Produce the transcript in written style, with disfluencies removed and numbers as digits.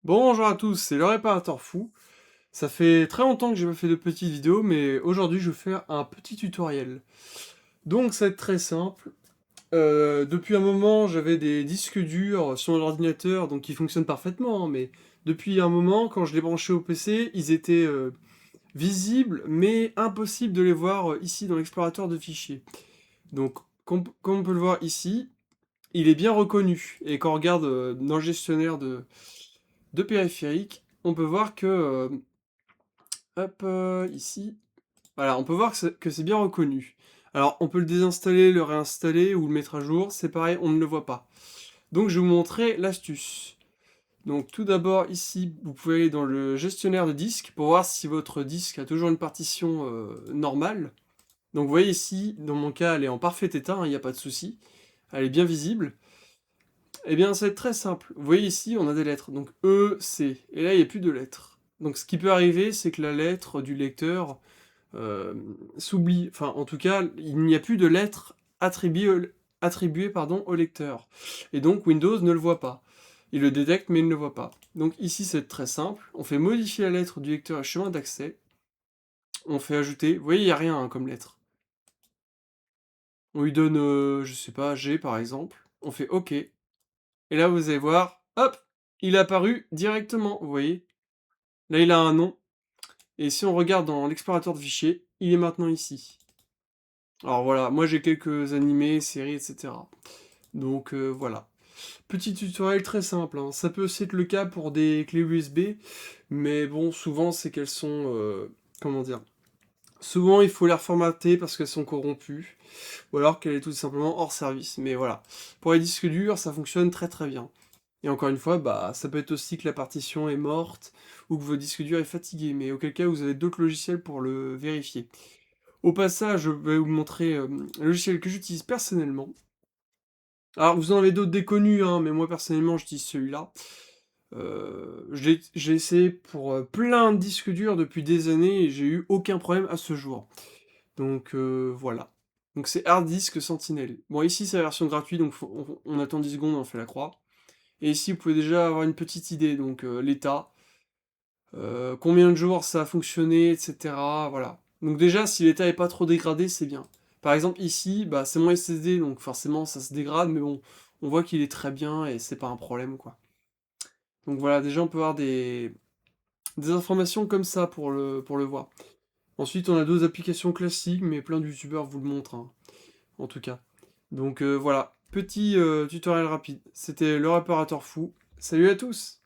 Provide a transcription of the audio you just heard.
Bonjour à tous, c'est le réparateur fou. Ça fait très longtemps que j'ai pas fait de petites vidéos, mais aujourd'hui je vais faire un petit tutoriel. Donc ça va être très simple. Depuis un moment j'avais des disques durs sur mon ordinateur, donc qui fonctionnent parfaitement, hein, mais depuis un moment, quand je les branchais au PC, ils étaient visibles, mais impossible de les voir ici dans l'explorateur de fichiers. Donc comme on peut le voir ici, il est bien reconnu. Et quand on regarde dans le gestionnaire de périphériques, on peut voir que hop, ici, voilà, on peut voir que c'est bien reconnu. Alors, on peut le désinstaller, le réinstaller ou le mettre à jour, c'est pareil, on ne le voit pas. Donc, je vais vous montrer l'astuce. Donc, tout d'abord, ici, vous pouvez aller dans le gestionnaire de disques pour voir si votre disque a toujours une partition normale. Donc, vous voyez ici, dans mon cas, elle est en parfait état, hein, il n'y a pas de souci. Elle est bien visible. Eh bien, ça va être très simple. Vous voyez ici, on a des lettres. Donc, E, C. Et là, il n'y a plus de lettres. Donc, ce qui peut arriver, c'est que la lettre du lecteur s'oublie. Enfin, en tout cas, il n'y a plus de lettres attribuées pardon, au lecteur. Et donc, Windows ne le voit pas. Il le détecte, mais il ne le voit pas. Donc ici, c'est très simple. On fait modifier la lettre du lecteur à chemin d'accès. On fait ajouter. Vous voyez, il n'y a rien hein, comme lettre. On lui donne, je sais pas, G par exemple. On fait OK. Et là, vous allez voir, hop, il est apparu directement, vous voyez. Là, il a un nom. Et si on regarde dans l'explorateur de fichiers, il est maintenant ici. Alors voilà, moi j'ai quelques animés, séries, etc. Donc voilà. Petit tutoriel très simple, hein. Ça peut aussi être le cas pour des clés USB, mais bon, souvent c'est qu'elles sont... comment dire? Souvent il faut les reformater parce qu'elles sont corrompues, ou alors qu'elle est tout simplement hors service. Mais voilà. Pour les disques durs, ça fonctionne très très bien. Et encore une fois, bah, ça peut être aussi que la partition est morte, ou que votre disque dur est fatigué, mais auquel cas vous avez d'autres logiciels pour le vérifier. Au passage, je vais vous montrer un logiciel que j'utilise personnellement. Alors, vous en avez d'autres déconnus, hein, mais moi personnellement, j'utilise celui-là. J'ai essayé pour plein de disques durs depuis des années et j'ai eu aucun problème à ce jour. Donc voilà. Donc c'est Hard Disk Sentinel. Bon, ici c'est la version gratuite, donc on attend 10 secondes, on fait la croix. Et ici, vous pouvez déjà avoir une petite idée, donc l'état, combien de jours ça a fonctionné, etc. Voilà. Donc déjà, si l'état est pas trop dégradé, c'est bien. Par exemple, ici, bah, c'est mon SSD, donc forcément ça se dégrade, mais bon, on voit qu'il est très bien et c'est pas un problème, quoi. Donc voilà, déjà on peut avoir des informations comme ça pour le voir. Ensuite, on a d'autres applications classiques, mais plein de youtubeurs vous le montrent, hein, en tout cas. Donc voilà, petit tutoriel rapide. C'était le réparateur fou. Salut à tous!